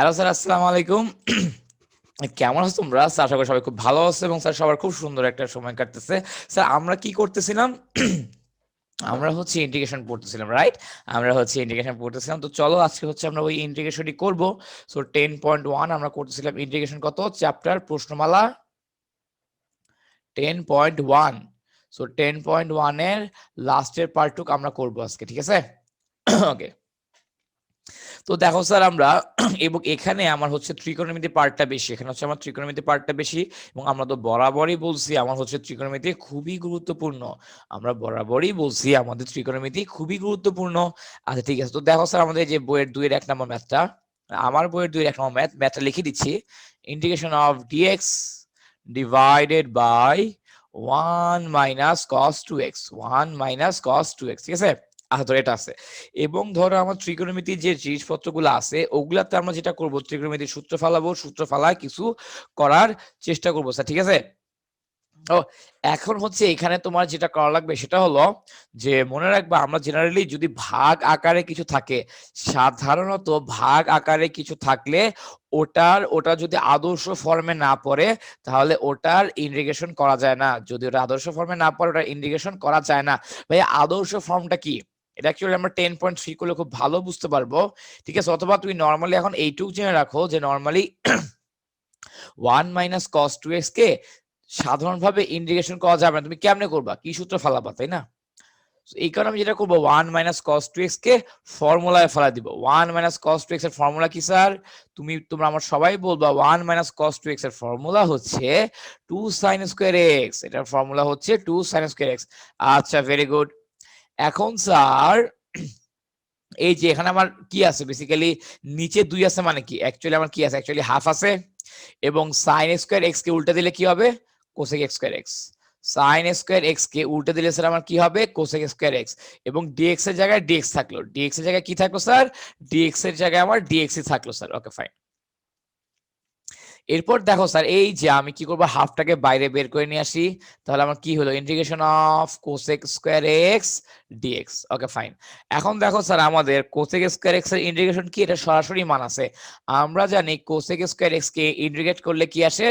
Hello sir, আসসালামু আলাইকুম। কেমন আছো তোমরা? স্যার আশা করি সবাই খুব ভালো আছে এবং স্যার সবার খুব সুন্দর একটা সময় কাটতেছে। স্যার আমরা কি করতেছিলাম? আমরা হচ্ছে ইন্টিগ্রেশন পড়তেছিলাম, রাইট? আমরা হচ্ছে ইন্টিগ্রেশন পড়তেছিলাম। তো চলো আজকে হচ্ছে আমরা ওই ইন্টিগ্রেশনই করব। সো 10.1 আমরা করতেছিলাম ইন্টিগ্রেশন কত? চ্যাপ্টার প্রশ্নমালা 10.1। সো 10.1 এর লাস্টের পার্টটুক আমরা করব আজকে, ঠিক আছে? ওকে। তো দেখো স্যার আমরা এবং এখানে আমার হচ্ছে ত্রিকোণমিতি পার্টটা বেশি, এখানে হচ্ছে আমার ত্রিকোণমিতি পার্টটা বেশি এবং আমরা তো বরাবরই বলছি আমার হচ্ছে ত্রিকোণমিতি খুবই গুরুত্বপূর্ণ। আমরা বরাবরই বলছি আমাদের ত্রিকোণমিতি খুবই গুরুত্বপূর্ণ। আচ্ছা ঠিক আছে, তো দেখো স্যার আমাদের যে বইয়ের 2-এর 1 নম্বর ম্যাথটা, আমার বইয়ের 2-এর 1 নম্বর ম্যাথটা লিখে দিচ্ছি। Integration of dx divided by 1 minus cos 2x, 1 minus cos 2x, ঠিক আছে? আচ্ছা ধরো এটা আছে এবং ধরো আমার ত্রিকোণমিতির যে জিনিসপত্রগুলো আছে ওগুলাতে আমরা যেটা করব ত্রিকোণমিতির সূত্র ফালাবো, সূত্র ফালায় কিছু করার চেষ্টা করবো স্যার, ঠিক আছে? ও এখন হচ্ছে এখানে তোমার যেটা করা লাগবে সেটা হলো যে মনে রাখবা আমরা জেনারেলি যদি ভাগ আকারে কিছু থাকে, সাধারণত ভাগ আকারে কিছু থাকলে ওটা যদি আদর্শ ফর্মে না পড়ে তাহলে ওটার ইন্টিগ্রেশন করা যায় না। যদি ওটা আদর্শ ফর্মে না পড়ে ওটা ইন্টিগ্রেশন করা যায় না। ভাই আদর্শ ফর্মটা কি? এটা অ্যাকচুয়ালি আমরা 10.3 করলে খুব ভালো বুঝতে পারবো, ঠিক আছে? অথবা তুমি নর্মালি এখন এইটুকু জেনে রাখো যে নর্মালি 1 মাইনাস cos 2x কে সাধারণভাবে ইন্টিগ্রেশন করা যাবে না। তুমি কেমনে করবা? কি সূত্র ফালাবা, তাই না? এই কারণে আমি যেটা করবো 1 মাইনাস cos 2x কে ফর্মুলায় ফেলা দিব। 1 মাইনাস cos 2x এর ফর্মুলা কি স্যার? তোমরা আমার সবাই বলবা 1 মাইনাস cos 2x এর ফর্মুলা হচ্ছে 2 sin স্কয়ার x। এটার ফর্মুলা হচ্ছে 2 sin স্কয়ার x। আচ্ছা ভেরি গুড। এখন স্যার এই যে এখানে আমার কি আছে বেসিক্যালি নিচে 2 আছে মানে কি? অ্যাকচুয়ালি আমার কি আছে? অ্যাকচুয়ালি হাফ আছে এবং sin স্কয়ার x কে উল্টে দিলে কি হবে? cosec x square x। sin square x কে উল্টে দিলে স্যার আমার কি হবে? cosec স্কয়ার x এবং dx এর জায়গায় dx থাকলো। dx এর জায়গায় কি থাকলো স্যার? dx এর জায়গায় আমার dx ই থাকলো স্যার। Okay fine. এরপর দেখো স্যার এই যে আমি কি করব হাফটাকে বাইরে বের করে নিয়ে আসি, তাহলে আমার কি হলো integration of cosec square x dx. Okay fine. এখন দেখো স্যার আমাদের কোসেক স্কয়ার এক্স এর ইন্টিগ্রেশন কি? এটা সরাসরি মান আছে। আমরা জানি কোসেক স্কয়ার এক্স কে ইন্টিগ্রেট করলে কি আসে?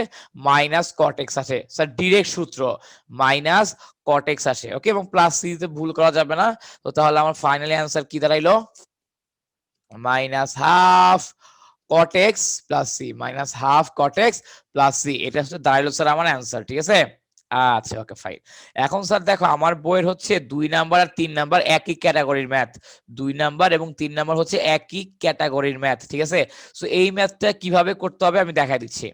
মাইনাস কট এক্স আসে স্যার, ডিরেক্ট সূত্র মাইনাস কট এক্স আসে। ওকে, এবং প্লাস সি তে ভুল করা যাবে না। তো তাহলে আমার ফাইনালি অ্যান্সার কি দাঁড়াইলো? Minus half cot x plus C, minus half cot x plus C, এটা হচ্ছে দাঁড়াইলো স্যার আমার অ্যান্সার, ঠিক আছে? আচ্ছা ওকে ফাইন। এখন স্যার দেখো আমার বইয়ের হচ্ছে 2 নাম্বার আর 3 নাম্বার একই ক্যাটাগরির ম্যাথ। 2 নাম্বার এবং 3 নাম্বার হচ্ছে একই ক্যাটাগরির ম্যাথ, ঠিক আছে? সো এই ম্যাথটা কিভাবে করতে হবে আমি দেখাই দিচ্ছি।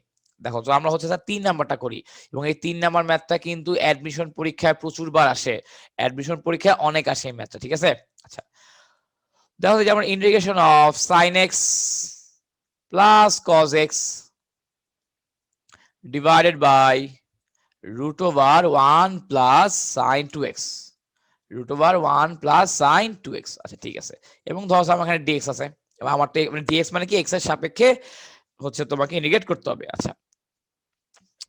দেখো তো আমরা হচ্ছে স্যার 3 নাম্বারটা করি এবং এই 3 নাম্বার ম্যাথটা কিন্তু অ্যাডমিশন পরীক্ষায় প্রচুর বার আসে। অ্যাডমিশন পরীক্ষায় অনেক আসে এই ম্যাথটা, ঠিক আছে? আচ্ছা দেখো যেমন integration of sin x plus cos x divided by root over 1 plus sin 2x, root over 1 plus sin 2x। আচ্ছা ঠিক আছে, এবং ধরো আমার এখানে dx আছে এবং আমার dx মানে কি x এর সাপেক্ষে হচ্ছে তোমাকে ইন্টিগ্রেট করতে হবে। আচ্ছা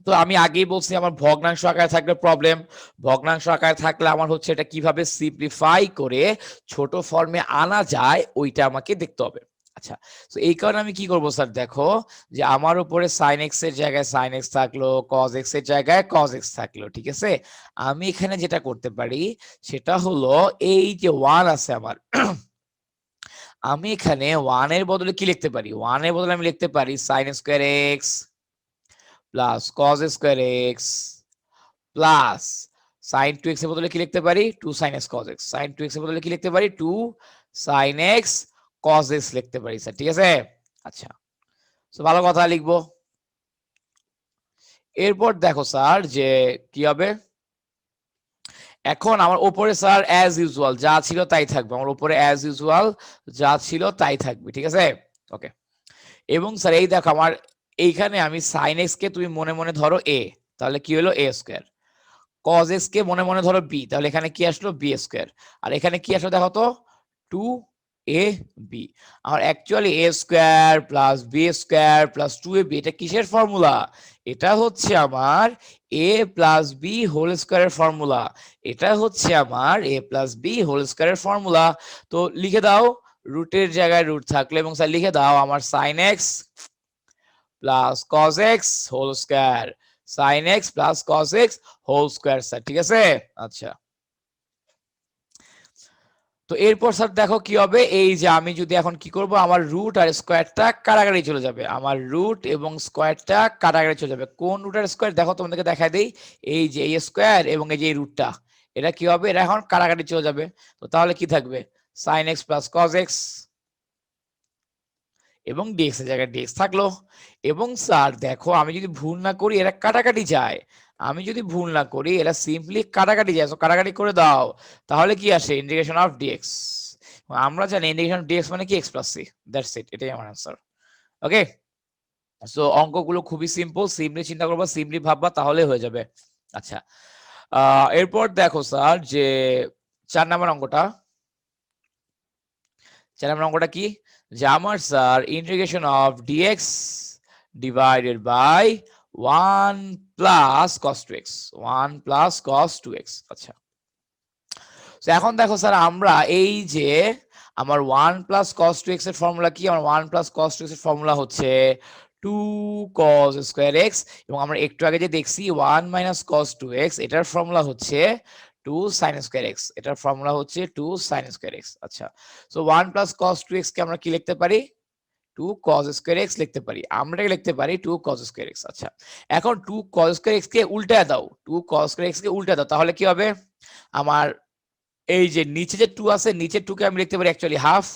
তো আমি আগেই বলছি আমার ভগ্নাংশ আকারে থাকলে প্রবলেম। ভগ্নাংশ আকারে থাকলে আমার হচ্ছে এটা কিভাবে সিম্পলিফাই করে ছোট ফর্মে আনা যায় ওইটা আমাকে দেখতে হবে। আচ্ছা তো এই কারণে আমি কি করব স্যার? দেখো যে আমার উপরে sin x এর জায়গায় sin x থাকলো, cos x এর জায়গায় cos x থাকলো, ঠিক আছে? আমি এখানে যেটা করতে পারি সেটা হলো এই যে 1 আছে আমার আমি এখানে 1 এর বদলে কি লিখতে পারি? 1 এর বদলে আমি লিখতে পারি sin square x plus cos square x plus sin 2x এর বদলে কি লিখতে পারি? 2 sin x cos x। sin 2x এর বদলে কি লিখতে পারি? 2 sin x cos x লিখতে পারি স্যার, ঠিক আছে? আচ্ছা তো ভালো কথা লিখবো। এরপর দেখো স্যার যে কি হবে, এখন আমার উপরে স্যার অ্যাজ ইউজুয়াল যা ছিল তাই থাকবে। আমার উপরে অ্যাজ ইউজুয়াল যা ছিল তাই থাকবে, ঠিক আছে? ওকে, এবং স্যার এই দেখো আমার এইখানে আমি sin x কে তুমি মনে মনে ধরো a, তাহলে কি হলো a স্কয়ার। cos x কে মনে মনে ধরো b, তাহলে এখানে কি আসলো? b square. আর এখানে কি আসলো দেখো তো? 2ab। আর actually a square plus b square plus 2ab এটা কিসের ফর্মুলা? এটা হচ্ছে আমার a প্লাস b হোল স্কয়ারের ফর্মুলা। এটা হচ্ছে আমার a প্লাস b হোল স্কয়ারের ফর্মুলা। তো লিখে দাও রুটের জায়গায় রুট থাকলো এবং স্যার লিখে দাও আমার sin x plus cos x whole square, sin x plus cos x whole square sir, ঠিক আছে। আচ্ছা, তো এরপর স্যার দেখো কি হবে, এই যে আমি যদি এখন কি করব, আমার রুট আর স্কয়ারটা কাটাকাটি চলে যাবে, আমার রুট এবং স্কয়ারটা কাটাকাটি চলে যাবে। কোন রুট আর স্কয়ার দেখো তোমাদেরকে দেখাই দেই, এই যে এই স্কয়ার এবং এই যে এই রুটটা, এটা কি হবে, এটা এখন কাটাকাটি চলে যাবে। তো তাহলে কি থাকবে, sin x plus cos x এবং dx এর জায়গায় dx থাকলো। এবং স্যার দেখো আমি যদি ভুল না করি এরা কাটাকাটি যায়, আমি যদি ভুল না করি এরা সিম্পলি কাটাকাটি যায়, তো কাটাকাটি করে দাও, তাহলে কি আসে ইন্টিগ্রেশন অফ dx। আমরা জানি ইন্টিগ্রেশন অফ dx মানে কি x plus c, that's it, এটাই আমার आंसर। ওকে, সো অঙ্কগুলো খুবই সিম্পল, সিম্পলি চিন্তা করবা, সিম্পলি ভাববা, তাহলে হয়ে যাবে। আচ্ছা, এরপর দেখো স্যার যে 4 নম্বর অঙ্কটা, 4 নম্বর অঙ্কটা কি, যে আমার sir integration of dx divided by 1 plus cos 2x, 1 plus cos 2x। আচ্ছা, তো এখন দেখো স্যার আমরা এই যে আমার 1 প্লাস cos 2x এর ফর্মুলা কি, আমার 1 প্লাস cos 2x এর ফর্মুলা হচ্ছে 2 cos স্কয়ার x, এবং আমরা একটু আগে যে দেখছি 1 মাইনাস cos 2x, এটার ফর্মুলা হচ্ছে 2 sin স্কয়ার x, এটার ফর্মুলা হচ্ছে 2 sin স্কয়ার x। আচ্ছা, সো 1 প্লাস cos 2x কে আমরা কি লিখতে পারি, 2 cos স্কয়ার x লিখতে পারি, আমরা লিখতে পারি 2 cos স্কয়ার x। আচ্ছা, এখন 2 cos স্কয়ার x কে উল্টায় দাও, 2 cos স্কয়ার x কে উল্টায় দাও, তাহলে কি হবে, আমার এই যে নিচে যে 2 আছে, নিচের 2 কে আমি লিখতে পারি actually half,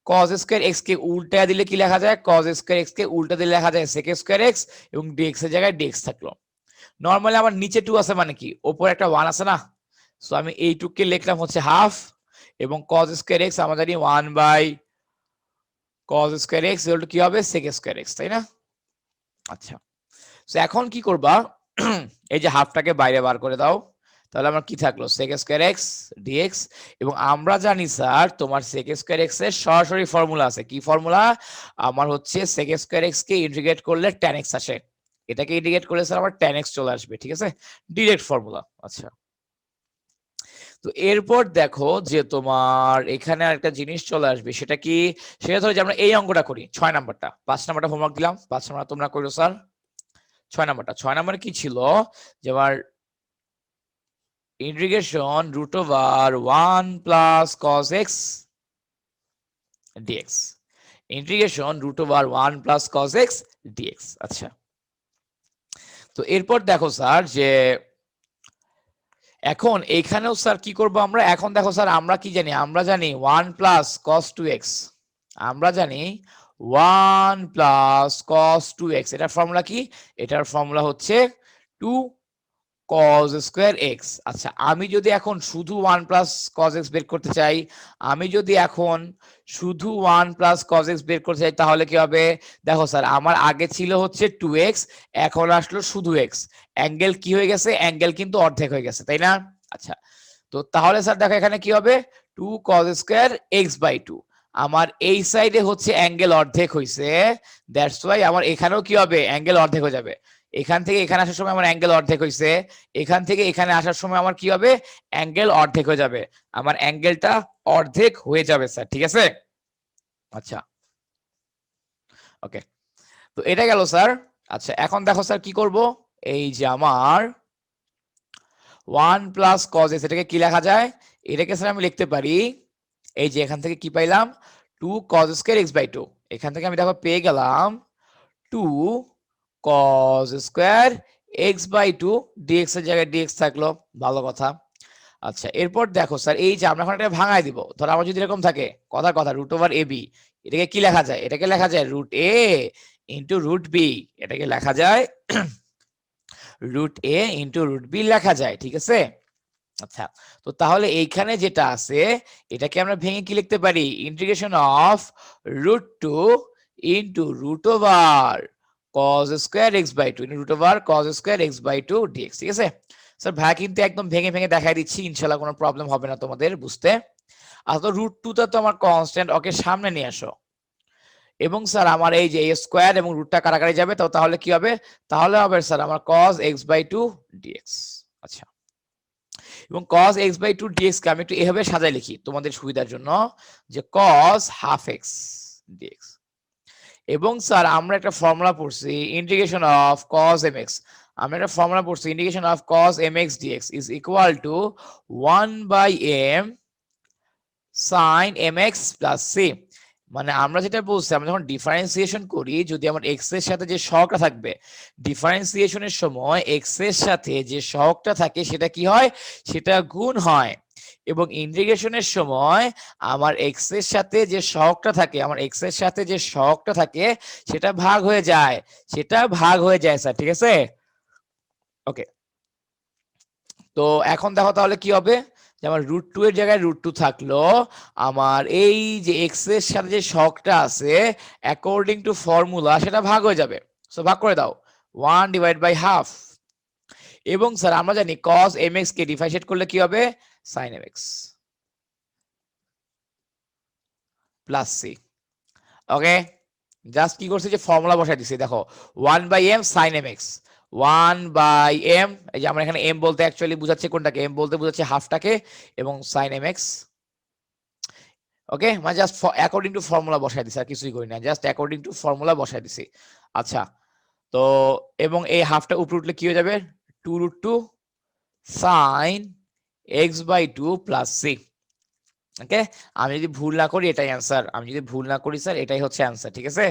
cos square x কে উল্টা দিলে কি লেখা যায়, cos স্কয়ার x কে উল্টা দিলে লেখা যায় sec স্কয়ার x, এবং dx এর জায়গায় dx থাকলো। নরমালি আমার নিচে 2 আছে মানে কি, উপরে একটা 1 আছে না, সো আমি এই 2 কে লিখলাম হচ্ছে হাফ, এবং cos স্কয়ার x আমরা জানি 1 by cos square x equal to কি হবে, sec স্কয়ার x, তাই না। আচ্ছা, সো এখন কি করবা, এই যে হাফটাকে বাইরে বার করে দাও, তাহলে আমার কি থাকলো sec স্কয়ার x dx, এবং আমরা জানি স্যার তোমার sec স্কয়ার x এর সরাসরি ফর্মুলা আছে, কি ফর্মুলা, আমার হচ্ছে sec স্কয়ার x কে ইন্টিগ্রেট করলে tan x আসে, এটাকে ইন্টিগ্রেট করলে স্যার আমার tan x চলে আসবে, ঠিক আছে, ডিরেক্ট ফর্মুলা। আচ্ছা, তো এরপর দেখো যে তোমার এখানে আরেকটা জিনিস চলে আসবে, সেটা কি, সেটা ধরো যে আমরা এই অঙ্কটা করি 6 নাম্বারটা, 5 নাম্বারটা হোমওয়ার্ক দিলাম, 5 নাম্বার তোমরা করো স্যার। 6 নাম্বারটা, 6 নাম্বারে কি ছিল, যে আমার integration root over 1 plus cos x dx, integration root over 1 plus cos x dx। আচ্ছা, তো এরপর দেখো স্যার যে এখন এইখানেও স্যার কি করব আমরা, এখন দেখো স্যার আমরা কি জানি, আমরা জানি 1 প্লাস cos 2x, আমরা জানি 1 প্লাস cos 2x, এটার ফর্মুলা কি, এটার ফর্মুলা হচ্ছে 2 cos স্কয়ার x। আচ্ছা, আমি যদি এখন শুধু 1 প্লাস cos x বের করতে চাই, আমি যদি এখন শুধু 1 প্লাস cos x বের করতে চাই, তাহলে কি হবে, দেখো স্যার আমার আগে ছিল হচ্ছে 2x, এখন আসলো শুধু x, অ্যাঙ্গেল কি হয়ে গেছে, অ্যাঙ্গেল কিন্তু অর্ধেক হয়ে গেছে, তাই না। আচ্ছা, তো তাহলে স্যার দেখো এখানে কি হবে, 2 cos স্কয়ার x বাই 2, আমার এই সাইডে হচ্ছে অ্যাঙ্গেল অর্ধেক হইছে, দ্যাটস ওয়াই আমার এখানেও কি হবে, অ্যাঙ্গেল অর্ধেক হয়ে যাবে, এখান থেকে এখানে আসার সময় আমার অ্যাঙ্গেল অর্ধেক হইছে, এখান থেকে এখানে আসার সময় আমার কি হবে, অ্যাঙ্গেল অর্ধেক হয়ে যাবে, আমার অ্যাঙ্গেলটা অর্ধেক হয়ে যাবে স্যার, ঠিক আছে। আচ্ছা, ওকে, তো এটা গেল স্যার। আচ্ছা, এখন দেখো স্যার কি করব, এই যে আমার 1 প্লাস cos x, এটাকে কি লেখা যায়, এটাকে স্যার আমি লিখতে পারি, এই যে এখান থেকে কি পাইলাম 2 cos স্কয়ার x বাই 2, এখান থেকে আমি দেখো পেয়ে গেলাম 2 cos square x by 2, dx এর জায়গায় dx থাকলো, ভালো কথা। আচ্ছা, এরপর দেখো স্যার এই যে আমরা এখন এটা ভাঙায় দিব, ধরো আমার যদি এরকম থাকে, কথা কথা রুট ওভার ab, এটাকে কি লেখা যায়, এটাকে লেখা যায় root a into root b, এটাকে লেখা যায় root a into root b লেখা যায়, ঠিক আছে। আচ্ছা, তো তাহলে এইখানে যেটা আছে এটাকে আমরা ভেঙে কি লিখতে পারি, integration of root 2 into root over cos square x by 2 root over cos square x by 2 dx, ঠিক আছে। স্যার ভাই কিন্তু একদম ভেঙে ভেঙে দেখাই দিচ্ছি, ইনশাআল্লাহ কোনো প্রবলেম হবে না তোমাদের বুঝতে। আর তো রুট 2 টা তো আমার কনস্ট্যান্ট, ওকে সামনে নিয়ে আসো, এবং স্যার আমার এই যে স্কয়ার এবং রুটটা কাটাকাটি যাবে, তো তাহলে কি হবে, তাহলে হবে স্যার আমার cos x বাই 2 dx। আচ্ছা, এবং cos x বাই 2 dx কে আমি একটু এভাবে সাজায় লিখি তোমাদের সুবিধার জন্য, যে cos half x dx। এবং স্যার আমরা একটা ফর্মুলা পড়ছি ইন্টিগ্রেশন অফ cos mx, আমরা একটা ফর্মুলা পড়ছি integration of cos mx dx is equal to 1 by m sin mx plus c। মানে আমরা যেটা বলছি, আমরা যখন ডিফারেন্সিয়েশন করি, যদি আমার x এর সাথে যে সহগটা থাকবে, ডিফারেন্সিয়েশনের সময় x এর সাথে যে সহগটা থাকে সেটা কি হয়, সেটা গুণ হয়। এবং ইন্টিগ্রেশনের সময় আমার x এর সাথে যে সহগটা থাকে, আমার x এর সাথে যে সহগটা থাকে সেটা ভাগ হয়ে যায়, সেটা ভাগ হয়ে যায় স্যার, ঠিক আছে? ওকে, তো এখন দেখো তাহলে কি হবে, যে আমার √2 এর জায়গায় √2 থাকলো, আমার এই যে এক্স এর সাথে যে শকটা আছে অ্যাকর্ডিং টু ফর্মুলা সেটা ভাগ হয়ে যাবে। সো ভাগ করে দাও, 1 ডিভাইড বাই হাফ। এবং স্যার আমরা জানি cos mx কে ডিফারেন্সিয়েট করলে কি হবে, sin mx plus c। Okay, just কি করছে, যে ফর্মুলা বসাই দিছি, দেখো 1 by m sin mx, 1 by m, এই যে আমরা এখানে m বলতে অ্যাকচুয়ালি বুঝাচ্ছে কোনটাকে, m বলতে বুঝাচ্ছে হাফটাকে, এবং sin mx। ওকে, মানে জাস্ট অ্যাকর্ডিং টু ফর্মুলা বসাই দিছি, আর কিছুই করি না, জাস্ট অ্যাকর্ডিং টু ফর্মুলা বসাই দিছি। আচ্ছা, তো এবং এই হাফটা উপরে উঠলে কি হয়ে যাবে, 2√2 sin x by 2 plus c। Okay, আমি যদি ভুল না করি এটাই অ্যান্সার, আমি যদি ভুল না করি স্যার এটাই হচ্ছে অ্যান্সার, ঠিক আছে?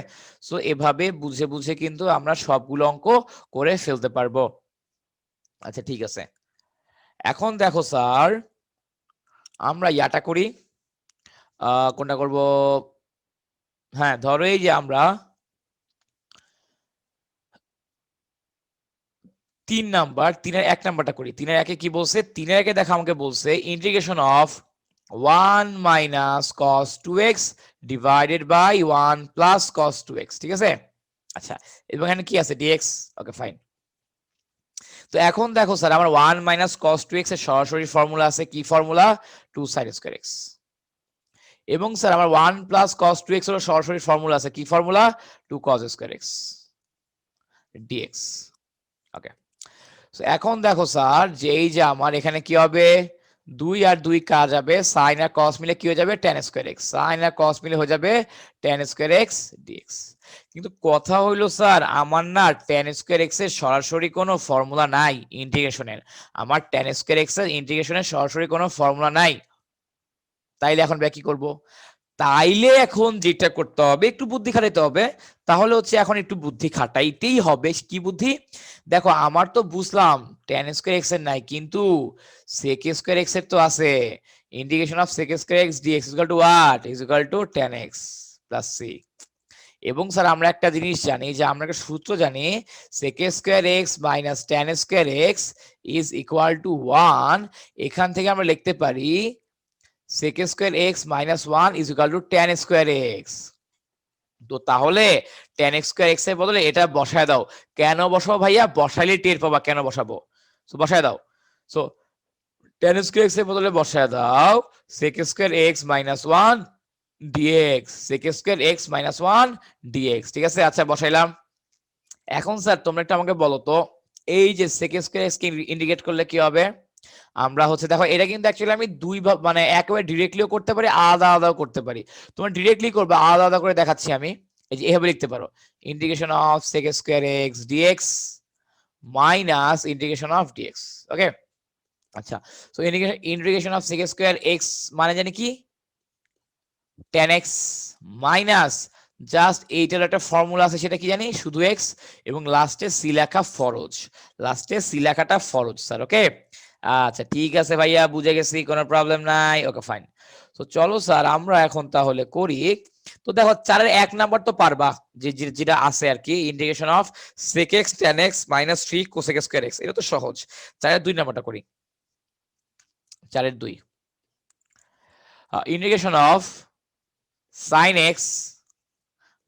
সো এভাবে বুঝে বুঝে কিন্তু আমরা সবগুলো অঙ্ক করে ফেলতে পারবো। আচ্ছা ঠিক আছে, এখন দেখো স্যার আমরা ইয়াটা করি, কোনটা করব, হ্যাঁ ধরো এই যে আমরা 3 নাম্বার, 3-এর 1 নাম্বারটা করি। 3-এর 1-এ কি বলছে, 3-এর 1-এ দেখো আমাকে বলছে integration of 1 minus cos 2x divided by 1 plus cos 2x, ঠিক আছে? আচ্ছা, এবং এখানে কি আছে, dx। Okay fine. তো এখন দেখো স্যার আমার 1 মাইনাস cos 2x এর সরাসরি ফর্মুলা আছে, কি ফর্মুলা, 2 sin স্কয়ার x। এবং স্যার আমার 1 প্লাস cos 2x এর সরাসরি ফর্মুলা আছে, কি formula, 2 cos square x dx। ওকে, তো এখন দেখো স্যার যে এই যে আমার এখানে কি হবে, 2 আর 2 কাজ যাবে, sin আর cos মিলে কি হয়ে যাবে, tan স্কয়ার x, sin আর cos মিলে হয়ে যাবে tan স্কয়ার x dx। কিন্তু কথা হইলো স্যার আমার না tan স্কয়ার x এর সরাসরি কোনো ফর্মুলা নাই ইন্টিগ্রেশনের, আমার tan স্কয়ার x এর ইন্টিগ্রেশনের সরাসরি কোনো ফর্মুলা নাই। তাইলে এখন কি করব, তাইলে এখন যেটা করতে হবে, একটু বুদ্ধি খাটাইতে হবে। তাহলে হচ্ছে এখন একটু বুদ্ধি খাটাইতেই হবে, কি বুদ্ধি, দেখো আমার তো বুঝলাম tan স্কয়ার x এর নাই, কিন্তু sec স্কয়ার x এর তো আছে। Integration of sec square x dx is equal two what, is equal two tan x plus c। এবং স্যার আমরা একটা জিনিস জানি, যে আমরা একটা সূত্র জানি, sec square x minus tan square x is equal to 1। এখান থেকে আমরা লিখতে পারি sec square x minus 1 is equal two tan square x। তো তাহলে tan স্কয়ার x এর বদলে এটা বসায় দাও। কেন বসাবো ভাইয়া, বসাইলে টের পাবা কেন বসাবো। সো বসায় দাও, সো tan স্কয়ার x এর বদলে বসায় দাও sec square x minus 1 dx, sec square x minus 1 dx, ঠিক আছে? আচ্ছা বসাইলাম। এখন স্যার তোমরা একটু আমাকে বলো তো, এই যে sec স্কয়ার x কে ইন্ডিকেট করলে কি হবে, আমরা হচ্ছে দেখো এটা কিন্তু অ্যাকচুয়ালি আমি দুই ভাগ, মানে একেবারে ডিরেক্টলিও করতে পারি, আলাদা আলাদাও করতে পারি। তোমরা ডিরেক্টলি করবে, আলাদা আলাদা করে দেখাচ্ছি আমি। এই যে এভাবে লিখতে পারো, integration of sec square x dx minus integration of dx। ওকে, আচ্ছা, so integration of sec square x মানে জানি কি, tan x মাইনাস জাস্ট এইটার একটা ফর্মুলা আছে, সেটা কি জানি, শুধু x, এবং লাস্টে সি লেখা ফরজ, লাস্টে সি লেখাটা ফরজ স্যার। ওকে, আচ্ছা ঠিক আছে ভাইয়া, বুঝে গেছি, কোনো প্রবলেম নাই। Okay fine. তো চলো স্যার আমরা এখন তাহলে করি। তো দেখো 4-এর 1 নাম্বার তো পারবা, যেটা আছে আর কি, integration of sec x tan x minus 3 cosec square x, এটা তো সহজ। 4-এর 2 নাম্বারটা করি, 4-এর 2 integration of sin x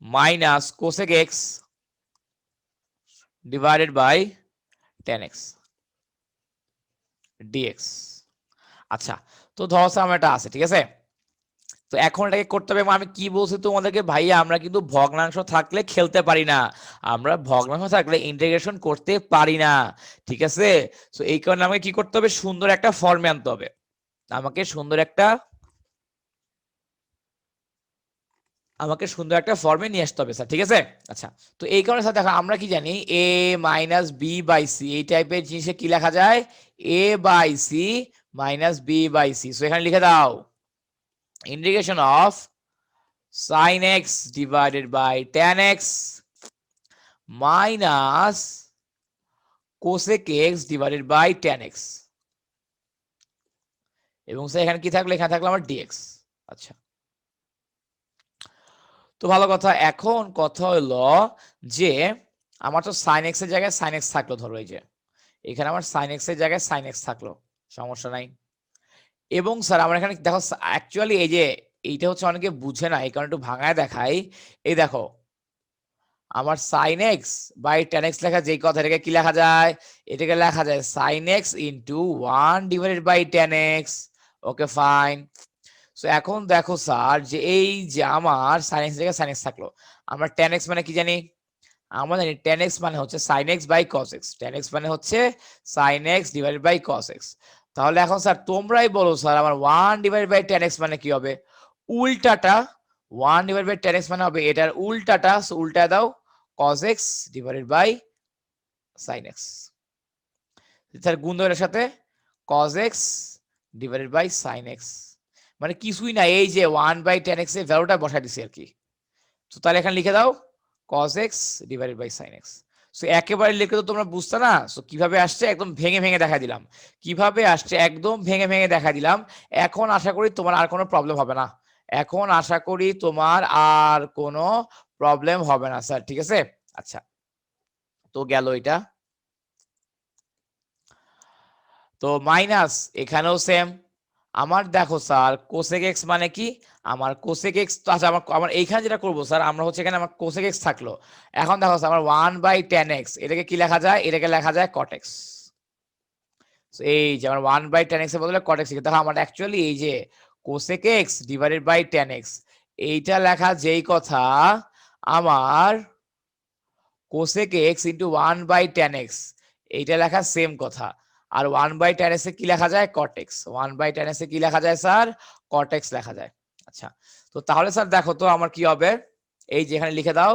minus cosec x divided by tan x dx। আচ্ছা, তো ধরো স্যার আমার এটা আছে, ঠিক আছে? তো এখন এটাকে করতে হবে। আমি কি বলছি তোমাদেরকে, ভাইয়া আমরা কিন্তু ভগ্নাংশ থাকলে খেলতে পারি না, আমরা ভগ্নাংশ থাকলে ইন্টিগ্রেশন করতে পারি না, ঠিক আছে? তো এই কারণে আমাকে কি করতে হবে, সুন্দর একটা ফর্মে আনতে হবে, আমাকে সুন্দর একটা ফর্মে নিয়ে আসতে হবে স্যার, ঠিক আছে? আচ্ছা, তো এই কারণে স্যার দেখো আমরা কি জানি, A minus B by C এই টাইপের জিনিসে কি লেখা যায়, A by C minus B by C. So এখানে লিখে দাও integration of sin x divided by tan x minus cosec x divided by tan x, এবং স্যার এখানে কি থাকলো, এখানে থাকলো আমার dx। আচ্ছা, তো ভালো কথা। এখন কথা হলো যে আমার তো sin x এর জায়গায় sin x থাকলো, ধরো এই যে এখানে আমার sin x এর জায়গায় sin x থাকলো, সমস্যা নাই। এবং স্যার আমরা এখানে দেখো অ্যাকচুয়ালি এই যে এইটা হচ্ছে অনেকে বুঝে না, এই কারণে একটু ভাঙায় দেখাই। এই দেখো আমার sin x by tan x লেখা যেই কথা, এটাকে কি লেখা যায়, এটাকে লেখা যায় sin x into 1 divided by tan x। Okay fine. So এখন দেখো স্যার যে এই যে আমার sin x জায়গায় sin x থাকলো, আমরা tan x মানে কি জানি, আমরা জানি tan x মানে হচ্ছে sin x by cos x, tan x মানে হচ্ছে sin x divided by cos x। তাহলে এখন স্যার তোমরাই বলো স্যার আমার 1 ডিভাইডেড বাই tan x মানে কি হবে, উল্টাটা। 1 ডিভাইডেড বাই tan x মানে হবে এটার উল্টাটা, সো উল্টা দাও cos x divided by sin x। Sir গুণ দাও এর সাথে cos x divided by sin x, মানে কিছুই না, এই যে 1 বাই tan x এর ভ্যালুটা বসাই দিছি আর কি। তো তাহলে এখানে লিখে দাও cos x divided by sin x। So একেবারে লিখে তো তোমরা বুঝতে না, সো কিভাবে আসছে একদম ভেঙে ভেঙে দেখা দিলাম, কিভাবে আসছে একদম ভেঙে ভেঙে দেখা দিলাম। এখন আশা করি তোমার আর কোনো প্রবলেম হবে না, এখন আশা করি তোমার আর কোনো প্রবলেম হবে না স্যার, ঠিক আছে? আচ্ছা, তো গেল এটা। তো মাইনাস এখানেও সেম। আমার দেখো স্যার কোসেক এক্স মানে কি, আমার কোসেক এক্স, আচ্ছা আমার আমার এইখানে যেটা করবো স্যার, আমরা হচ্ছে এখানে আমার কোসেক এক্স থাকলো। এখন দেখো স্যার আমার 1 বাই টেন এক্স, এটাকে কি লেখা যায়, এটাকে লেখা যায় কট এক্স। এই যে আমার 1 বাই টেন এক্স এর বদলে কট এক্স, দেখো আমার অ্যাকচুয়ালি এই যে cosec x divided by tan x, এইটা লেখা যেই কথা, আমার cosec x into 1 by tan x এইটা লেখা সেম কথা। আর 1 বাই টেন এক্স এ কি লেখা যায়, cot x. 1 by tan x এ কি লেখা যায় স্যার, কট এক্স লেখা যায়। আচ্ছা, তো তাহলে স্যার দেখো তো আমার কি হবে, এই যে এখানে লিখে দাও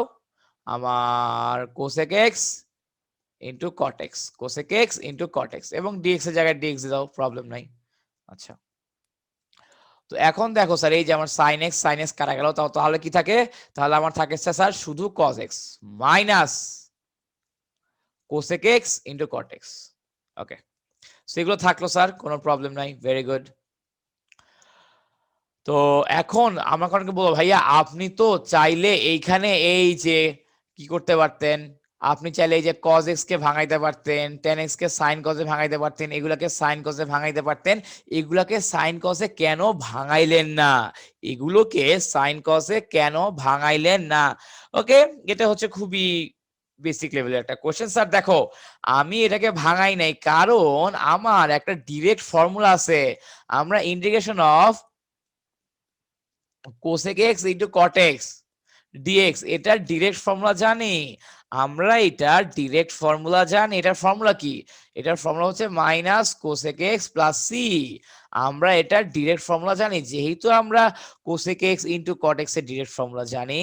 আমার cosec x into cot x, cosec x into cot x, এবং ডিএক্স এর জায়গায় ডিএক্স দাও, প্রবলেম নাই। আচ্ছা, তো এখন দেখো স্যার এই যে আমার সাইন এক্স কাটা গেল, তাহলে কি থাকে, তাহলে আমার থাকে স্যার শুধু cos x minus cosec x into cot x. Okay, সেগুলো থাকলো স্যার, কোনো প্রবলেম নাই, ভেরি গুড। তো এখন আমাকে অনেকে বলবো ভাইয়া আপনি তো চাইলে এইখানে এই যে কি করতে পারতেন, আপনি চাইলে এই যে cos x কে ভাঙাইতে পারতেন, tan x কে sin cos এ ভাঙাইতে পারতেন, এগুলাকে sin cos এ ভাঙাইতে পারতেন, এগুলাকে sin cos এ কেন ভাঙাইলেন না, এগুলোকে sin cos এ কেন ভাঙাইলেন না? ওকে, এটা হচ্ছে খুবই বেসিক লেভেলের একটা কোশ্চেন স্যার। দেখো আমি এটাকে ভাঙাই নাই, কারণ আমার একটা ডিরেক্ট ফর্মুলা আছে, আমরা integration of cosec x into cot x dx এটার ডিরেক্ট ফর্মুলা জানি, আমরা এটার ডিরেক্ট ফর্মুলা জানি। এটার ফর্মুলা কি, এটার ফর্মুলা হচ্ছে minus cosec x plus c. আমরা এটার ডিরেক্ট ফর্মুলা জানি, যেহেতু আমরা cosec x into cot x এর ডিরেক্ট ফর্মুলা জানি,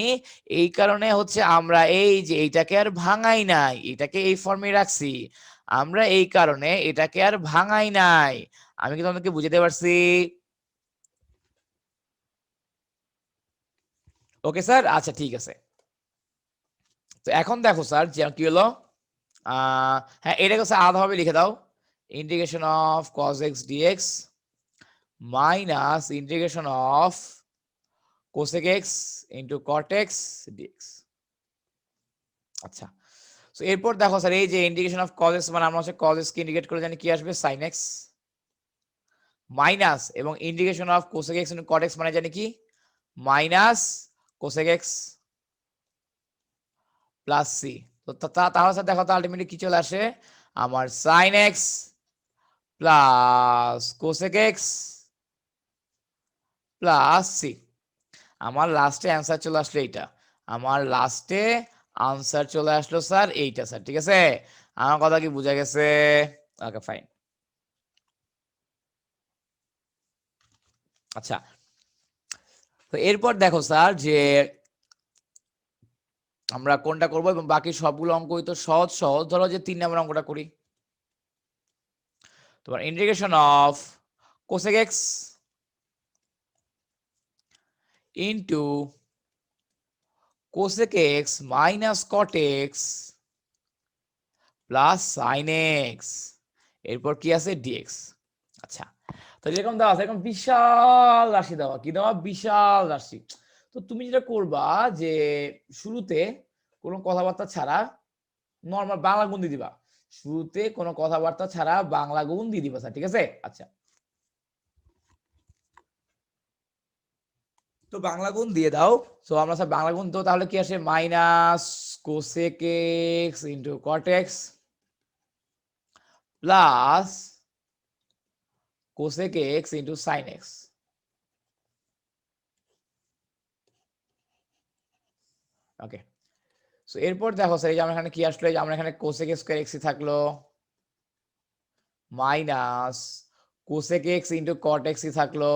এই কারণে হচ্ছে আমরা এই যে এইটাকে আর ভাঙাই নাই, এটাকে এই ফর্মে রাখছি, আমরা এই কারণে এটাকে আর ভাঙাই নাই। আমি কি তোমাদেরকে বুঝাতে পারছি? ওকে স্যার, আচ্ছা ঠিক আছে। তো এখন দেখো স্যার যে কি হলো, হ্যাঁ এটাকে স্যার আলাদাভাবে লিখে দাও, integration of cos x dx minus integration of cosec x into cot x dx। আচ্ছা, তো এরপর দেখো স্যার এই যে ইন্টিগ্রেশন অফ cos x মানে আমরা হচ্ছে cos x কে ইন্টিগ্রেট করে জানি কি আসবে, sin x মাইনাস, এবং integration of cosec x into cot x মানে জানি কি, minus cosec x plus c. তো তাহলে স্যার দেখো তো আলটিমেটলি কি চলে আসে, আমার sin x plus cosec x plus c. আমার লাস্টে অ্যান্সার চলে আসলো এইটা, আমার লাস্টে আনসার চলে আসলো স্যার এইটা স্যার, ঠিক আছে? আমার কথা কি বোঝা গেছে? Okay fine. আচ্ছা, তো এরপর দেখো স্যার যে আমরা কোনটা করবো, এবং বাকি সবগুলো অঙ্কই তো সহজ সহজ। ধরো যে 3 নম্বর অঙ্কটা করি। তোমার integration of cosec x into cosec x minus cot x plus sine x, এরপর কি আছে ডিএক্স। আচ্ছা, তো যেরকম দেওয়া আছে এরকম বিশাল রাশি দেওয়া, কি দেওয়া, বিশাল রাশি। তো তুমি যেটা করবা যে শুরুতে কোনো কথাবার্তা ছাড়া নর্মাল বাংলা গুণ দিয়ে দিবা, শুরুতে কোনো কথাবার্তা ছাড়া বাংলা গুণ দিয়ে দিবা স্যার, ঠিক আছে? আচ্ছা, তো বাংলা গুণ দিয়ে দাও। তো আমরা স্যার বাংলা গুণ, তো তাহলে কি আসে, minus cosec x into cot x plus cosec x into sine x. Okay, so এরপর দেখো স্যার এই যে আমরা এখানে কি আসলো, এই যে আমরা এখানে কোসেক স্কয়ার এক্স থাকলো minus cosec x into cot x থাকলো,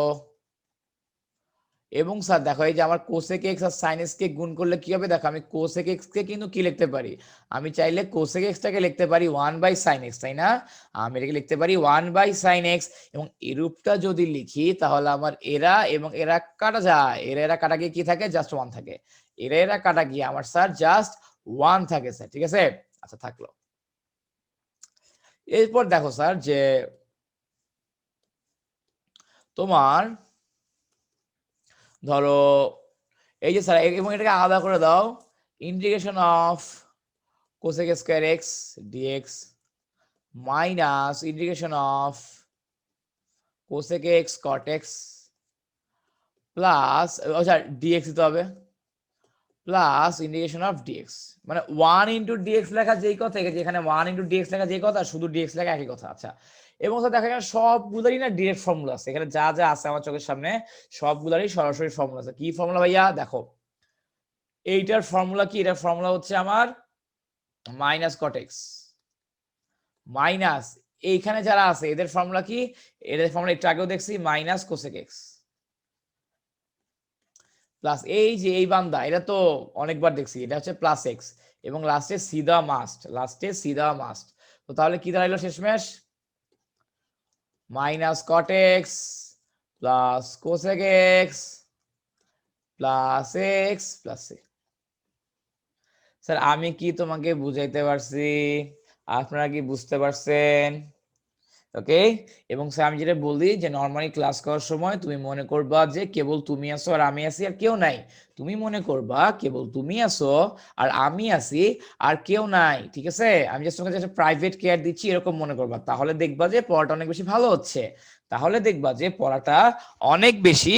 এবং স্যার দেখো এই যে আমার কোসেক এক্স আর সাইন এক্স কে গুণ করলে কি হবে, দেখো আমি কোসেক এক্স কে কিন্তু কি লিখতে পারি, আমি চাইলে কোসেক এক্স টাকে লিখতে পারি 1/sin x, তাই না? আমি এটাকে লিখতে পারি 1/sin x, এবং এরূপটা যদি লিখি তাহলে আমার এরা এবং এরা কাটা যায়, এরা এরা কাটা গিয়ে কি থাকে, জাস্ট 1 থাকে, এরা এরা কাটা গিয়ে আমার স্যার জাস্ট 1 থাকে স্যার, ঠিক আছে? আচ্ছা থাকলো। এরপর দেখো স্যার যে তোমার ধরো এই যে স্যার, এবং এটাকে আলাদা করে দাও, integration of cosec square x dx minus integration of cosec x cot x plus, আচ্ছা ডিএক্স দিতে হবে, প্লাস ইন্টিগ্রেশন অফ ডিএক্স, মানে 1 ইন্টু ডিএক্স লেখা যেই কথা, যেখানে 1 ইন্টু ডিএক্স লেখা যেই কথা, শুধু ডিএক্স লেখা একই কথা। আচ্ছা, এবং স্যার দেখা যায় সবগুলোরই না ডিরেক্ট ফর্মুলা আছে, এখানে যা যা আছে আমার চোখের সামনে সবগুলোরই সরাসরি ফর্মুলা আছে। কি ফর্মুলা ভাইয়া? দেখো এইটার ফর্মুলা কি, এটার ফর্মুলা হচ্ছে আমার মাইনাস কট এক্স মাইনাস, এইখানে যারা আছে এদের ফর্মুলা কি, এদের ফর্মুলা একটু আগেও দেখছি, মাইনাস কোসেক এক্স প্লাস এই যে এই বান্দা, এটা তো অনেকবার দেখছি, এটা হচ্ছে প্লাস এক্স, এবং লাস্টে সিধা মাস্ট, লাস্টে সিধা মাস্ট। তো তাহলে কি দাঁড়াইলো শেষমেশ, minus cot x plus cosec x plus x plus c. Sir আমি কি তোমাকে বুঝাইতে পারছি? আপনারা কি বুঝতে পারছেন? ওকে, এবং স্যার আমি যেটা বলি যে নর্মালি ক্লাস করার সময় তুমি মনে করবা যে কেবল তুমি আছো আর আমি আছি আর কেউ নাই, তুমি মনে করবা কেবল তুমি আছো আর আমি আছি আর কেউ নাই, ঠিক আছে? আমি জাস্ট তোমাকে একটা প্রাইভেট কেয়ার দিচ্ছি এরকম মনে করবা, তাহলে দেখবা যে পড়াটা অনেক বেশি ভালো হচ্ছে, তাহলে দেখবা যে পড়াটা অনেক বেশি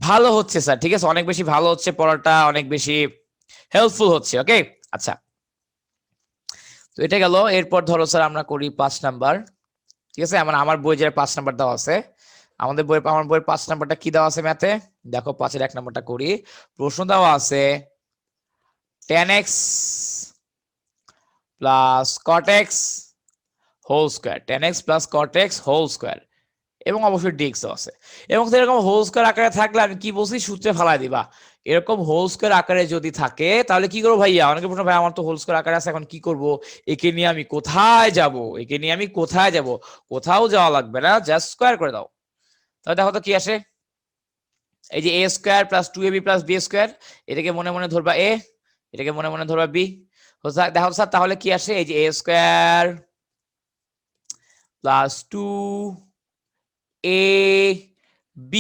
ভালো হচ্ছে স্যার, ঠিক আছে? অনেক বেশি ভালো হচ্ছে পড়াটা, অনেক বেশি হেল্পফুল হচ্ছে। ওকে, আচ্ছা, তো এটা গেল। এরপর ধরো স্যার আমরা করি 5 নাম্বার, ঠিক আছে? আমার বই যে 5 নাম্বার দেওয়া আছে, আমাদের বই, আমার বইয়ের 5 নাম্বারটা কি দেওয়া আছে ম্যাথে, দেখো 5-এর 1 নাম্বারটা করি। প্রশ্ন দেওয়া আছে tan x plus cot x whole square, tan x plus cot x whole square, এবং অবশ্যই dx ও আছে। এবং এরকম হোল স্কয়ার আকারে থাকলে আমি কি বলছি, সূত্রে ফালাই দিবা। এরকম হোল স্কয়ার আকারে যদি থাকে তাহলে কি করবো ভাইয়া? অনেকে প্রশ্ন, ভাই আমার তো হোল স্কয়ার আকারে আছে, এখন কি করব, একে নিয়ে আমি কোথায় যাব, একে নিয়ে আমি কোথায় যাব? কোথাও যাওয়া লাগবে না, জাস্ট স্কয়ার করে দাও। তাহলে দেখো তো কি আসে, এই যে a square plus 2ab plus b square, এটাকে মনে মনে ধরবা a, এটাকে মনে মনে ধরবা b। দেখো স্যার তাহলে কি আসে, এই যে a square plus 2ab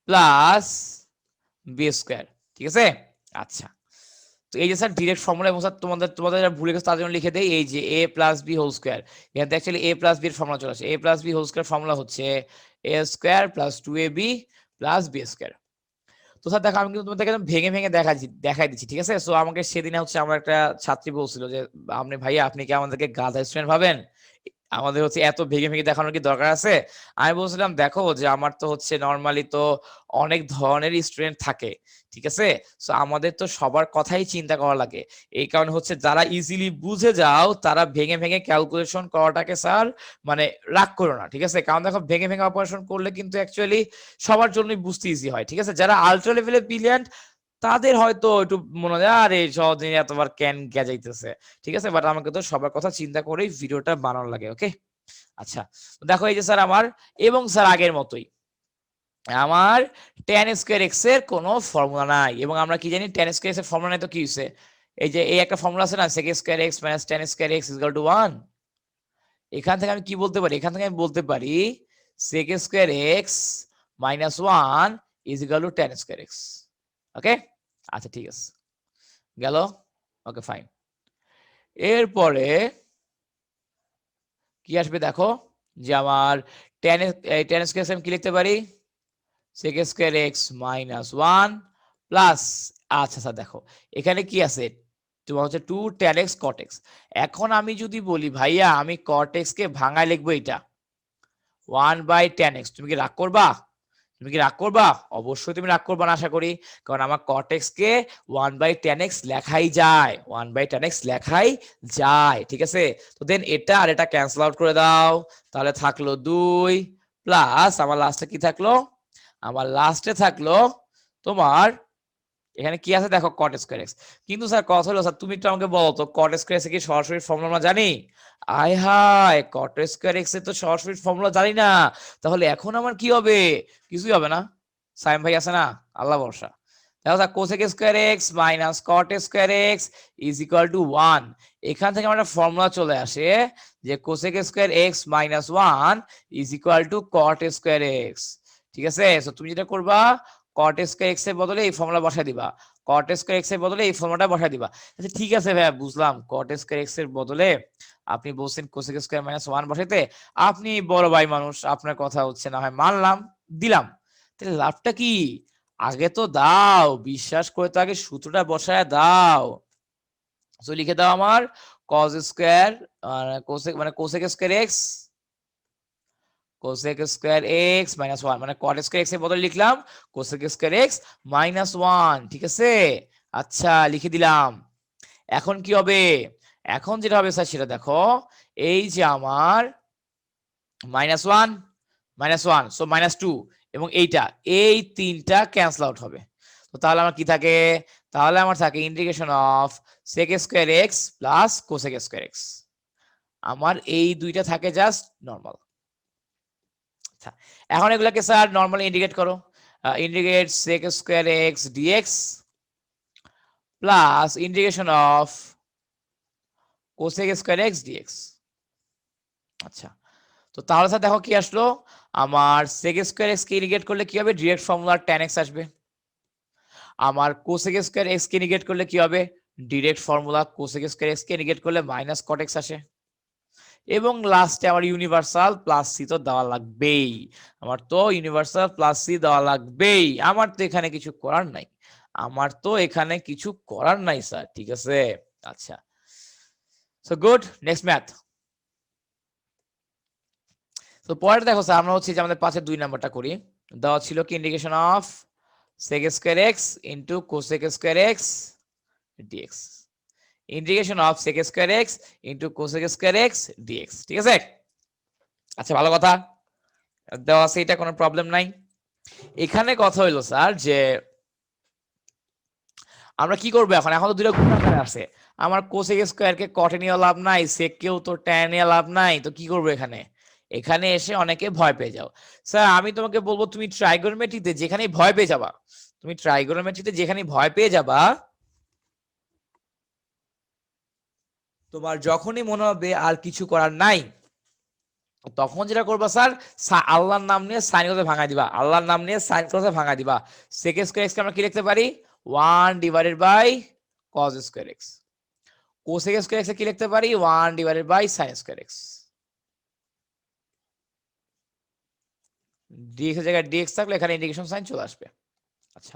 plus b square, ঠিক আছে? আচ্ছা, তো এই যে স্যার ডিরেক্ট ফর্মুলা, এবং স্যার তোমাদের তোমাদের যারা ভুলে গেছে তার জন্য লিখে দেই, এই যে a plus b whole square, এখানে অ্যাকচুয়ালি a প্লাস b এর ফর্মুলা চলে আসে, a plus b whole square formula হচ্ছে a square plus 2ab plus b square. তো স্যার দেখো আমি কিন্তু তোমাদেরকে একদম ভেঙে ভেঙে দেখাই দিচ্ছি, ঠিক আছে? সো আমাকে সেদিনে হচ্ছে আমার একটা ছাত্রী বলছিল যে আপনি ভাইয়া, আপনি কি আমাদেরকে গাধা স্টুডেন্ট ভাবেন? আমাদের হচ্ছে এত ভেঙে ভেঙে দেখানোর কি দরকার আছে? আমি বলছিলাম দেখো যে আমার তো হচ্ছে নরমালি তো অনেক ধরনের স্টুডেন্ট থাকে, ঠিক আছে? সো আমাদের তো সবার কথাই চিন্তা করা লাগে। এই কারণে হচ্ছে যারা ইজিলি বুঝে যাও তারা ভেঙে ভেঙে ক্যালকুলেশন করাটাকে স্যার মানে রাগ করো না, ঠিক আছে? কারণ দেখো ভেঙে ভেঙে অপারেশন করলে কিন্তু অ্যাকচুয়ালি সবার জন্যই বুঝতে ইজি হয়, ঠিক আছে? যারা আলট্রা লেভেলে ব্রিলিয়ান্ট তাদের হয়তো একটু মনে হয় আরে সহজ জিনিস এতবার কেন গেজাইতেছে, ঠিক আছে? বাট আমাকে তো সবার কথা চিন্তা করেই ভিডিওটা বানানো লাগে, ওকে? আচ্ছা, দেখো এই যে স্যার আমার এবং স্যার আগের মতোই আমার tan স্কয়ার x এর কোনো ফর্মুলা নাই, এবং আমরা কি জানি tan স্কয়ার x এর ফর্মুলা নাই তো কি হইছে? এই যে এই একটা ফর্মুলা আছে না sec square x - tan square x = 1। এখান থেকে আমি কি বলতে পারি? এখান থেকে আমি বলতে পারি sec square x - 1 = tan square x। ওকে, আচ্ছা ঠিক আছে, গেল। Okay fine. এরপরে কি আসবে দেখো যে আমার tan স্কয়ার আমি কি লিখতে পারি? sec স্কয়ার x - 1 প্লাস, আচ্ছা স্যার দেখো এখানে কি আছে, তোমার হচ্ছে 2 tan x cot x। এখন আমি যদি বলি ভাইয়া আমি cot x কে ভাঙায় লিখবো এটা 1/tan x, তুমি কি রাগ করবা? তুমি কি রাগ করবা? অবশ্যই তুমি রাগ করবা না আশা করি, কারণ আমার cot x কে 1/tan x লেখাই যায়, 1/tan x লেখাই যায়, ঠিক আছে? তো দেন এটা আর এটা ক্যান্সেল আউট করে দাও, তাহলে থাকলো 2 প্লাস আমার লাস্টে কি থাকলো? আমার লাস্টে থাকলো তোমার এখানে কি আছে দেখো cot স্কয়ার x। কিন্তু স্যার কথা হলো স্যার তুমি একটু আমাকে বলো তো cot স্কয়ার x কি সরাসরি ফর্মুলা আমরা জানি? আয় হায়, cot স্কয়ার x এর তো সরাসরি ফর্মুলা জানি না, তাহলে এখন আমার কি হবে? কিছুই হবে না। সাইম ভাই আছে না, আল্লাহ ভরসা। দেখো sir cosec square x minus cot square x is equal to 1। এখান থেকে আমার একটা ফর্মুলা চলে আসে যে cosec square x minus 1 is equal two cot square x, ঠিক আছে? সো তুমি যেটা করবা cot স্কয়ার x এর বদলে এই ফর্মুলা বসায় দিবা, cot স্কয়ার x এর বদলে এই ফর্মুলাটা বসায় দিবা। আচ্ছা ঠিক আছে ভাইয়া বুঝলাম, cot স্কয়ার x এর বদলে আপনি বলছেন cosec স্কয়ার মাইনাস 1 বসাইতে, আপনি বড় ভাই মানুষ, আপনার কথা হচ্ছে না হয় মানলাম, দিলাম। তাহলে লাভটা কি? আগে তো দাও, বিশ্বাস করে তো আগে সূত্রটা বসায় দাও। সো লিখে দাও আমার cos স্কয়ার cosec মানে cosec square x cosec square x minus 1 মানে cot স্কয়ার x এর বদলে লিখলাম cosec স্কয়ার x মাইনাস 1, ঠিক আছে? আচ্ছা লিখে দিলাম। এখন কি হবে? এখন যেটা হবে স্যার সেটা দেখো, এই যে আমার -1 সো -2 এবং এইটা এই তিনটা ক্যান্সেল আউট হবে। তো তাহলে আমার কি থাকে? তাহলে আমার থাকে integration of sec square x plus cosec square x। আমার এই দুইটা থাকে জাস্ট নরমাল। আচ্ছা এখন এগুলাকে স্যার নরমালি ইন্টিগ্রেট করো, integrate sec square x dx plus integration of cosec square x dx। আচ্ছা তো তাহলে স্যার দেখো কি আসলো, আমার sec স্কয়ার x কে ইন্টিগ্রেট করলে কি হবে? ডিরেক্ট ফর্মুলা tan x আসবে। আমার cosec স্কয়ার x কে ইন্টিগ্রেট করলে কি হবে? Direct formula cosec square x কে ইন্টিগ্রেট করলে মাইনাস cot x আসে। এবং লাস্টে আমার ইউনিভার্সাল প্লাস সি তো দেওয়া লাগবেই, আমার তো ইউনিভার্সাল প্লাস সি দেওয়া লাগবেই, আমার তো এখানে কিছু করার নাই, আমার তো এখানে কিছু করার নাই স্যার, ঠিক আছে? আচ্ছা সো গুড, নেক্সট ম্যাথ। তো পরের দেখো স্যার আমরা হচ্ছে যে আমাদের 5 এর 2 নাম্বারটা করি। দেওয়া ছিল কি integration of sec square x into cosec square x dx, integration of sec square x into cosec square x dx, ঠিক আছে? আচ্ছা ভালো কথা, দেওয়া আছে, এটা কোনো প্রবলেম নাই। এখানে কথা হইলো স্যার যে আমরা কি করবো এখন? এখন তো দুটো গুণ আকারে আছে, আমার কোসেক স্কয়ার কে কটে নিয়ে লাভ নাই, সেক কেও তো ট্যান নিয়ে লাভ নাই, তো কি করবো এখানে? এখানে এসে অনেকে ভয় পেয়ে যাও। স্যার আমি তোমাকে বলবো তুমি ট্রাইগোনোমেট্রিতে যেখানেই ভয় পেয়ে যাবা, তুমি ট্রাইগোনোমেট্রিতে যেখানেই ভয় পেয়ে যাবা, তোমার যখনই মনে হবে আর কিছু করার নাই, তখন যেটা করবা স্যার আল্লাহর নাম নিয়ে সাইন করতে ভাঙা দিবা, আল্লাহর নাম নিয়ে সাইন করতে ভাঙা দিবা। সেক স্কয়ার এক্স কে আমরা কি লিখতে পারি? 1/cos square x. Cosec square x কি লিখতে পারি? 1/sin square x. ডিএক্স এর জায়গায় ডিএক্স থাকলে এখানে ইন্টিগ্রেশন সাইন চলে আসবে। আচ্ছা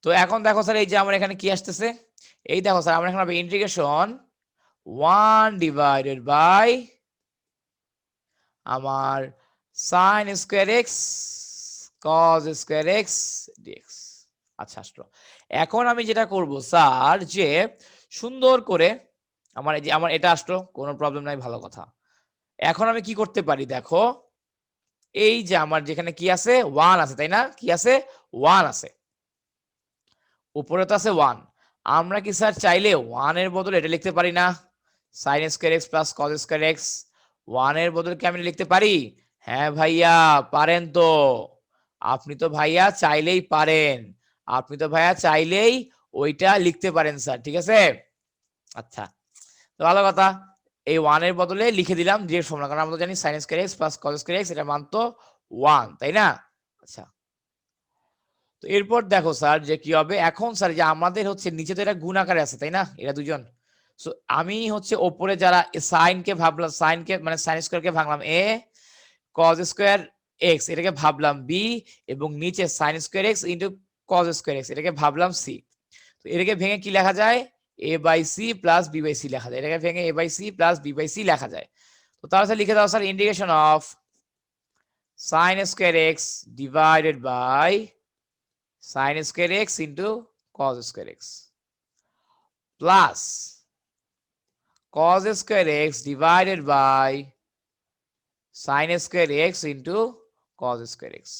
তো এখন দেখো স্যার এই যে আমার এখানে কি আসতেছে, এই দেখো স্যার আমরা এখানে হবে ইন্টিগ্রেশন 1/cos আমার sine square x cos square x dx. আচ্ছা আসলো। এখন আমি যেটা করব স্যার যে সুন্দর করে আমার এটা আসলো, কোনো প্রবলেম নাই, ভালো কথা। এখন আমি কি করতে পারি দেখো, এই যে আমার যেখানে কি আছে 1 আছে তাই না, কি আছে 1 আছে, উপরে তো আছে 1। আমরা কি স্যার চাইলে 1 এর বদলে এটা লিখতে পারি না, sine square x plus cos square x? 1 এর বদলে কি আমি লিখতে পারি? হ্যাঁ ভাইয়া পারেন তো, আপনি তো ভাইয়া চাইলেই পারেন, আপনি তো ভাইয়া চাইলেই ওইটা লিখতে পারেন স্যার, ঠিক আছে। আচ্ছা, তো ভালো কথা, এই 1 এর বদলে লিখে দিলাম ডিরেক্ট ফর্মুলা, কারণ আমরা তো জানি sin square x plus cos square x এটা মান তো 1 তাই না। আচ্ছা, তো এরপর দেখো স্যার যে কি হবে, এখন স্যার যে আমাদের হচ্ছে নিচে তো এটা গুণ আকারে আছে তাই না, এরা দুজন। সো আমি হচ্ছে ওপরে যারা সাইন কে ভাবলাম, সাইন কে মানে সাইন স্কয়ার কে ভাঙলাম এ, cos স্কয়ার এক্স এটাকে ভাবলাম বি, এবং নিচে sin square x into cos square x এটাকে ভাবলাম সি। তো এটাকে ভেঙে কি লেখা যায়, A by C plus B by C লেখা যায়, এটাকে ভেঙে A by C plus B by C লেখা যায়। তো তাহলে স্যার লিখে দাও sir integration of sin square x divided by sin square x into cos square x plus cos square x divided by sin square x into cos square x,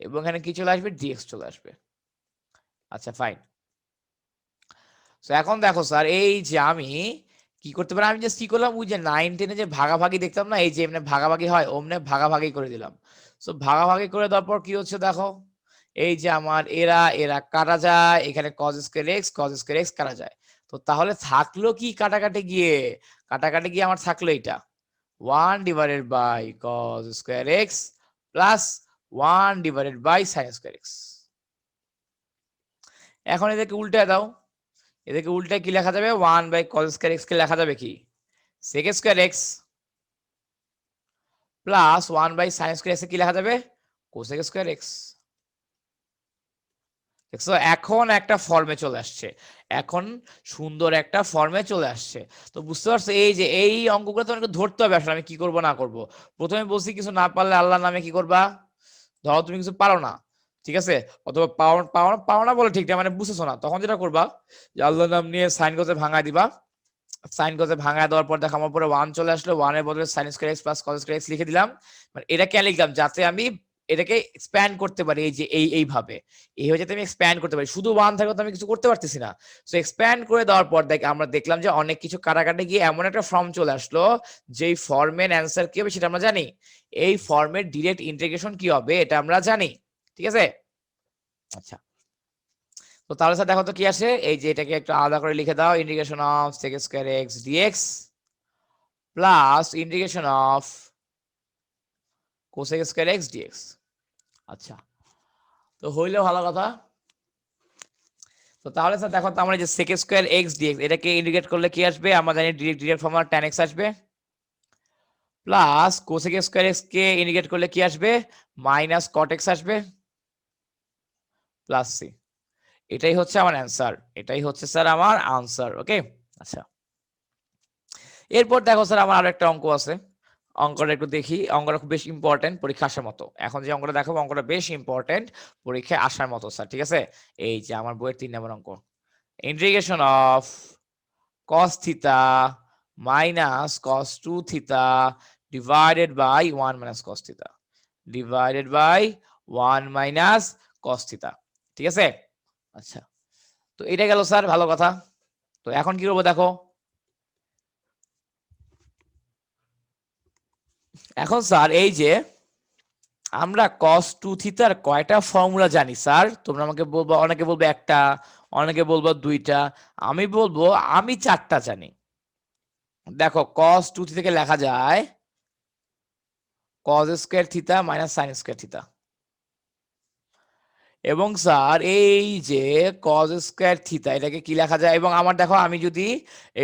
এবং এখানে কি চলে আসবে, ডিএক্স চলে আসবে। আচ্ছা ফাইন। সো এখন দেখো স্যার এই যে আমি কি করতে পারি, আমি জাস্ট কি করলাম, ওই যে 9 10 এ যে ভাগাভাগি দেখতাম না, এই যে এমনি ভাগাভাগি হয় ওমনে ভাগাভাগি করে দিলাম। সো ভাগাভাগি করে দেওয়ার পর কি হচ্ছে দেখো, এই যে আমার এরা এরা কাটা যায়, এখানে cos square x cos square x কাটা যায়। তো তাহলে থাকলো কি কাটাকাটি গিয়ে, কাটাকাটি গিয়ে আমার থাকলো এটা 1 divided by cos square x plus 1 divided by sin square x. এখন এদেরকে উল্টে দাও, এদেরকে উল্টে কি লেখা যাবে, 1 বাই cos স্কয়ার এক্স কে লেখা যাবে কি sec square x plus 1 by sin square x কি লেখা যাবে cosec স্কয়ার এক্স। দেখছো এখন একটা ফর্মে চলে আসছে, এখন সুন্দর একটা ফর্মে চলে আসছে। তো বুঝতে পারছো এই যে এই অঙ্কগুলো তো অনেক ধরতে হবে আসলে আমি কি করব না করব। প্রথমে বলছি কিছু না পারলে আল্লাহর নামে কি করবা, ধরো তুমি কিছু পারো না, ঠিক আছে, অথবা পাও না বলে ঠিক না মানে বুঝেছো না, তখন যেটা করবা যে আল্লাহর নাম নিয়ে সাইন করতে ভাঙায় দিবা, সাইন করতে ভাঙায় দেওয়ার পর দেখো আমার পরে 1 চলে আসলো, 1 এর বদলে sin square x plus cos square x লিখে দিলাম। মানে এটা কেন লিখলাম, যাতে আমি এটাকে এক্সপ্যান্ড করতে পারি, এই যে এইভাবে এইভাবে যাতে আমি এক্সপ্যান্ড করতে পারি, শুধু 1 থাকলে তো আমি কিছু করতে পারতেছি না। সো এক্সপ্যান্ড করে দেওয়ার পর দেখ আমরা দেখলাম যে অনেক কিছু কাটাকাটি গিয়ে এমন একটা ফর্ম চলে আসলো, যেই ফর্মের অ্যান্সার কি হবে সেটা আমরা জানি, এই ফর্মের ডিরেক্ট ইন্টিগ্রেশন কি হবে এটা আমরা জানি, ঠিক আছে। আচ্ছা, তো তাহলে স্যার দেখো তো কি আসে, এই যে এটাকে একটু আলাদা করে লিখে দাও, integration of sec square x dx plus integration of cosec square x dx. আচ্ছা, তো হইলো ভালো কথা। তো তাহলে স্যার দেখো তো আমরা যে sec স্কয়ার এক্স ডিএক্স এটাকে ইন্টিগ্রেট করলে কি আসবে, আমরা জানি ডিরেক্ট ফর্মুলা tan x আসবে, প্লাস cosec স্কয়ার এক্স কে ইন্টিগ্রেট করলে কি আসবে, মাইনাস cot x আসবে, প্লাস c। এটাই হচ্ছে আমার অ্যান্সার, এটাই হচ্ছে স্যার আমার আনসার, ওকে। আচ্ছা, এরপর দেখো স্যার আমার আরো একটা অঙ্ক আছে, অঙ্কটা একটু দেখি, অঙ্কটা খুব বেশ ইম্পর্টেন্ট, পরীক্ষা আসার মতো। এখন যে অঙ্কটা দেখাবো অঙ্কটা বেশ ইম্পর্টেন্ট, পরীক্ষায় আসার মতো স্যার, ঠিক আছে। এই যে আমার বইয়ের 3 নম্বর অঙ্ক, integration of cos theta minus cos 2 theta divided by 1 minus cos theta divided by 1 minus cos theta, ঠিক আছে। আচ্ছা, তো এটা গেল স্যার, ভালো কথা। তো এখন কি করবো দেখো, এখন স্যার এই যে আমরা cos 2 থিটার কয়টা ফর্মুলা জানি স্যার, তোমরা আমাকে বলবো, অনেকে বলবে একটা, অনেকে বলবো দুইটা, আমি বলবো আমি 4টা জানি। দেখো cos 2 থেকে লেখা যায় cos square theta minus sin square theta, এবং স্যার এই যে cos স্কয়ার থিটা এটাকে কি লেখা যায়, এবং আমার দেখো আমি যদি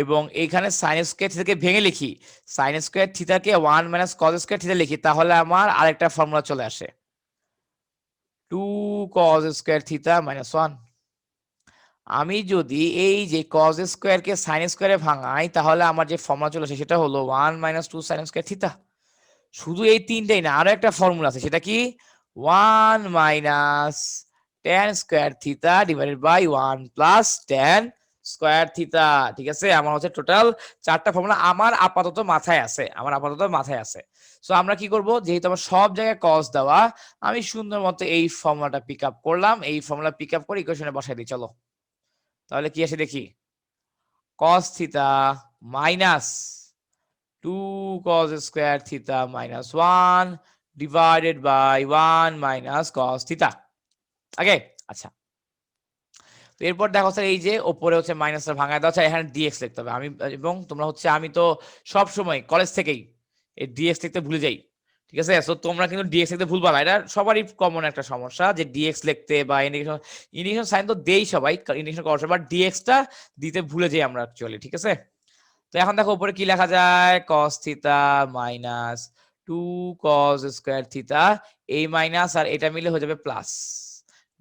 এবং এইখানে sin স্কয়ার থিটাকে ভেঙে লিখি, sin স্কয়ার থিটাকে 1 মাইনাস cos স্কয়ার থিটা লিখি, তাহলে আমার আরেকটা ফর্মুলা চলে আসে 2 cos স্কয়ার থিটা মাইনাস 1। আমি যদি এই যে cos স্কয়ারকে sin স্কয়ারে ভাঙাই, তাহলে আমার যে ফর্মুলা চলে আসে সেটা হলো 1 মাইনাস 2 sin স্কয়ার থিটা শুধু এই তিনটাই না, আরো একটা ফর্মুলা আছে, সেটা কি 1 minus tan square theta divided by 1 plus tan square theta. ঠিক আছে, আমার হচ্ছে টোটাল 4টা ফর্মুলা আমার আপাতত মাথায় আছে। সো আমরা কি করব, যেহেতু আমার সব জায়গায় cos দেওয়া, আমি সুন্দর মতো এই ফর্মুলাটা পিক আপ করলাম, এই ফর্মুলা পিক আপ করে ইকুয়েশনে বসাই দিই। চলো তাহলে কি আসে দেখি, cos theta minus 2 cos square theta minus 1 divided by 1 minus cos theta. Okay, আচ্ছা। তো এরপর দেখো স্যার, এই যে উপরে হচ্ছে মাইনাসটা ভাঙায় দেওয়া আছে, এখানে ডিএক্স লিখতে হবে। এবং তোমরা হচ্ছে, আমি তো সব সময় কলেজ থেকেই এই ডিএক্স লিখতে ভুলে যাই। ঠিক আছে, সো তোমরা কিন্তু ডিএক্স লিখতে ভুলবা না, এটা সবারই কমন একটা সমস্যা যে ডিএক্স লিখতে বা ইন্ডিকেশন সাইন তো দেই সবাই, ইন্ডিকেশন করার সময়, বাট ডিএক্সটা দিতে ভুলে যাই আমরা অ্যাকচুয়ালি। ঠিক আছে, তো এখন দেখো উপরে কি লেখা যায়, cos theta minus 2 cos square theta, এই মাইনাস আর এটা মিলে হয়ে যাবে plus,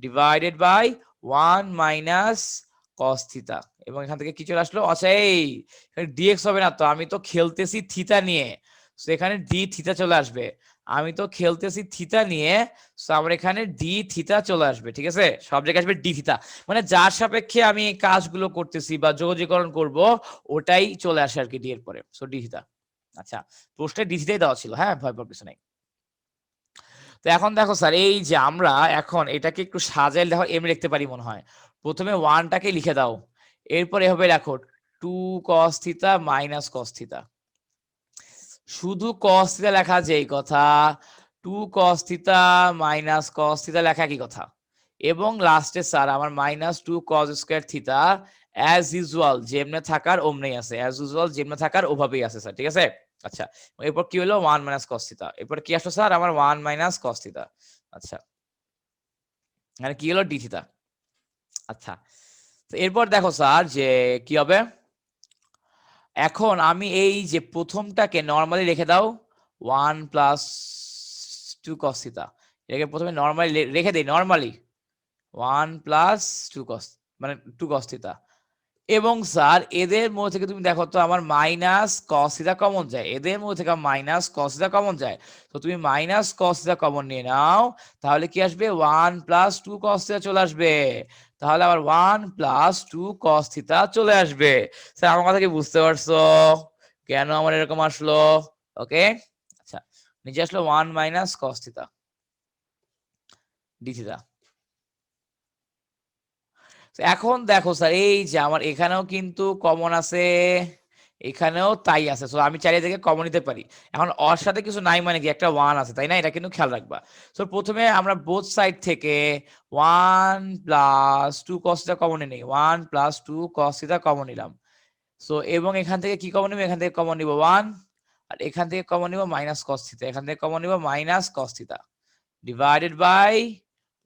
divided by 1 minus cos theta. এবং এখান থেকে কি চলে আসলো, আচ্ছা এই ডিএক্স হবে না তো, আমি তো খেলতেছি থিটা নিয়ে, তো এখানে ডি থিটা চলে আসবে। আমি তো খেলতেছি থিটা নিয়ে, তো আমার এখানে ডি থিটা চলে আসবে। ঠিক আছে, সব জায়গায় আসবে ডি থিটা, মানে যার সাপেক্ষে আমি এই কাজগুলো করতেছি বা যোগজীকরণ করব, ওটাই চলে আসে আর কি ডি এর পরে। So D theta. আচ্ছা, প্রশ্নে ডি থিটাই দেওয়া ছিল, হ্যাঁ ভয় পাওয়ার কিছু নাই। তো এখন দেখো স্যার, এই যে আমরা এখন এটাকে একটু সাজাই দেখো, এমনি লিখতে পারি মনে হয়। প্রথমে 1টাকে লিখে দাও, এরপর এভাবে রাখো 2 cos theta minus cos theta. শুধু cos থিটা লেখা যেই কথা, 2 cos theta minus cos theta লেখা কি কথা। এবং লাস্টে স্যার আমার minus 2 cos square theta as usual যেমনে থাকার অমনেই আছে, অ্যাজ ইউজুয়াল যেমনে থাকার ওভাবেই আছে স্যার। ঠিক আছে, আচ্ছা। এরপর কি হলো, 1 মাইনাস cos থিটা, এরপর কি আসলো স্যার, আমার 1 মাইনাস cos থিটা। আচ্ছা, মানে কি হলো, ডি থিটা। আচ্ছা, তো এরপর দেখো স্যার যে কি হবে, এখন আমি এই যে প্রথমটাকে নরমালি রেখে দাও, 1 প্লাস 2 cos থিটা, এটাকে প্রথমে নরমালি রেখে দেই, নরমালি 1 প্লাস 2 cos, মানে 2 cos থিটা। এবং স্যার এদের মধ্যে থেকে তুমি দেখো তো, আমার মাইনাস cos থিটা কমন যায়, এদের মধ্যে থেকে মাইনাস cos থিটা কমন যায়, তো তুমি মাইনাস cos থিটা কমন নিয়ে নাও, তাহলে কি আসবে, 1 প্লাস 2 cos থিটা চলে আসবে। তাহলে আবার 1 প্লাস 2 cos থিটা চলে আসবে। স্যার আমার কথা কি বুঝতে পারছো, কেন আমার এরকম আসলো? ওকে, আচ্ছা, নিচে আসলো 1 minus cos theta d theta. এখন দেখো স্যার, এই যে আমার এখানেও কিন্তু কমন আছে, এখানেও তাই আছে, সো আমি চাইলে থেকে কমন নিতে পারি। এখন ওর সাথে কিছু নাই মানে কি, একটা 1 আছে তাই না, এটা কিন্তু খেয়াল রাখবা। সো প্রথমে আমরা বোথ সাইড থেকে 1 প্লাস 2 cos থিটা কমন নেই, 1 প্লাস 2 cos থিটা কমন নিলাম। সো এবং এখান থেকে কি কমন নিব, এখান থেকে কমন নিব 1, আর এখান থেকে কমন নিব মাইনাস cos থিটা, এখান থেকে কমন নিব minus cos theta, divided by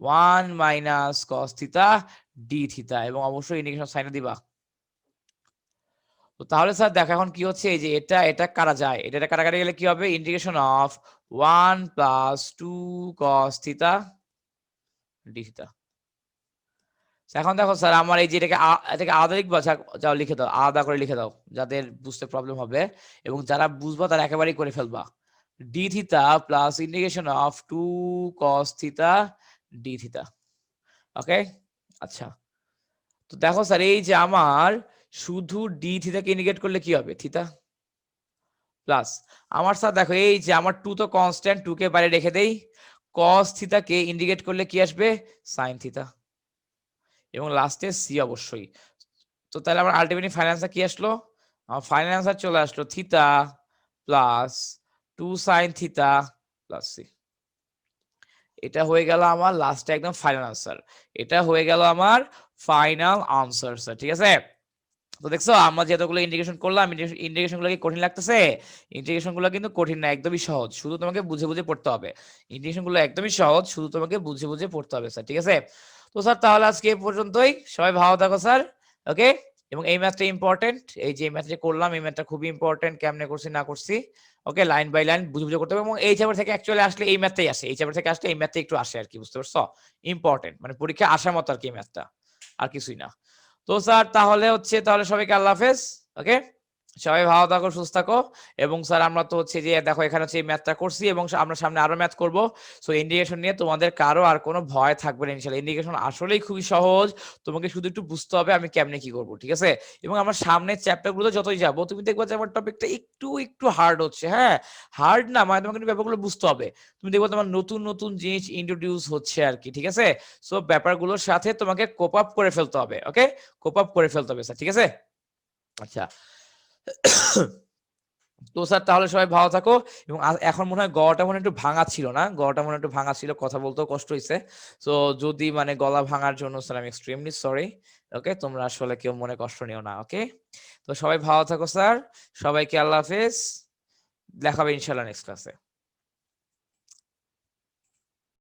1 minus cos theta d theta, এবং অবশ্যই ইন্ডিকেশন সাইন দিবা। তো তাহলে স্যার দেখো এখন কি হচ্ছে, এই যে এটা এটা কাটা যায়, এটা কাটাকাটি গেলে কি হবে, integration of 1 plus 2 cos theta d theta. এখন দেখো স্যার, আমার এই যে এটাকে আলাদা লিখবা, যাও লিখে দাও, আলাদা করে লিখে দাও, যাদের বুঝতে প্রবলেম হবে এবং যারা বুঝবা তারা একেবারেই করে ফেলবা। D theta plus integration of 2 cos theta d theta. Okay, আচ্ছা। তো দেখো স্যার, এই যে আমার শুধু ডি থিটাকে ইন্ডিকেট করলে কি হবে, থিটা প্লাস, আমার স্যার দেখো এই যে আমার 2 তো কনস্ট্যান্ট, 2 কে বাইরে রেখে দেই, cos থিটাকে ইন্ডিকেট করলে কি আসবে, sin থিটা, এবং লাস্টে সি অবশ্যই। তো তাহলে আমার আলটিমেটলি ফাইনাল আনসার কি আসলো, আমার ফাইনাল আনসার চলে আসলো theta plus 2 sin theta plus C. এটা হয়ে গেল আমার লাস্টে একদম ফাইনাল আনসার, এটা হয়ে গেল আমার ফাইনাল আনসার স্যার। ঠিক আছে, তো দেখছো আমরা যতগুলো ইন্টিগ্রেশন করলাম, ইন্টিগ্রেশন গুলো কি কঠিন লাগতেছে? ইন্টিগ্রেশন গুলো কিন্তু কঠিন না, একদমই সহজ, শুধু তোমাকে বুঝে বুঝে পড়তে হবে। ইন্টিগ্রেশন গুলো একদমই সহজ, শুধু তোমাকে বুঝে বুঝে পড়তে হবে স্যার। ঠিক আছে, তো স্যার তাহলে আজকে এই পর্যন্তই, সবাই ভালো থাকো স্যার। ওকে, এবং এই ম্যাথটা ইম্পর্টেন্ট, এই যে ম্যাথটা করলাম, এই ম্যাথটা খুবই ইম্পর্টেন্ট, কেমনে করছি না করছি, ওকে, লাইন বাই লাইন বুঝে বুঝে করতে হবে। এবং এই চ্যাপ্টার থেকে অ্যাকচুয়ালি আসলে এই ম্যাথটাই আসে, এই চ্যাপ্টার থেকে আসলে এই ম্যাথটা একটু আসে আর কি, বুঝতে পারছো, ইম্পর্টেন্ট মানে পরীক্ষা আসার মতো আর কি ম্যাথটা, আর কিছুই না। তো স্যার তাহলে হচ্ছে, তাহলে সবাইকে আল্লাহ হাফেজ। ওকে, সবাই ভালো থাকো, সুস্থ থাকো। এবং স্যার আমরা তো হচ্ছে যে দেখো এখানে হচ্ছে ম্যাথটা করছি এবং আমরা সামনে আরো ম্যাথ করব। সো ইন্ডিকেশন নিয়ে তোমাদের কারো আর কোনো ভয় থাকবে না ইনশাআল্লাহ। ইন্ডিকেশন আসলেই খুবই সহজ, তোমাকে শুধু একটু বুঝতে হবে আমি কেমনে কি করব, ঠিক আছে? এবং আমার সামনের চ্যাপ্টারগুলো যতই যাব তুমি দেখবে যে আমার টপিকটা একটু একটু হার্ড হচ্ছে। হ্যাঁ, হার্ড না মানে তোমাকে কিন্তু ব্যাপারগুলো বুঝতে হবে। তুমি দেখবে তোমার নতুন নতুন জিনিস ইন্ট্রোডিউস হচ্ছে আর কি, ঠিক আছে? সো ব্যাপারগুলোর সাথে তোমাকে কোপ আপ করে ফেলতে হবে। ওকে, কোপ আপ করে ফেলতে হবে স্যার, ঠিক আছে? আচ্ছা। তো স্যার তাহলে সবাই ভালো থাকো। এবং এখন মনে হয় গলাটা মনে হয় একটু ভাঙা ছিল না, গলাটা মনে হয় একটু ভাঙা ছিল, কথা বলতেও কষ্ট হয়েছে। তো যদি মানে গলা ভাঙার জন্য স্যার আমি এক্সট্রিমলি সরি। ওকে, তোমরা আসলে কেউ মনে কষ্ট নিও না। ওকে, তো সবাই ভালো থাকো স্যার, সবাইকে আল্লাহ হাফেজ, দেখা হবে ইনশাল্লাহ নেক্সট ক্লাসে।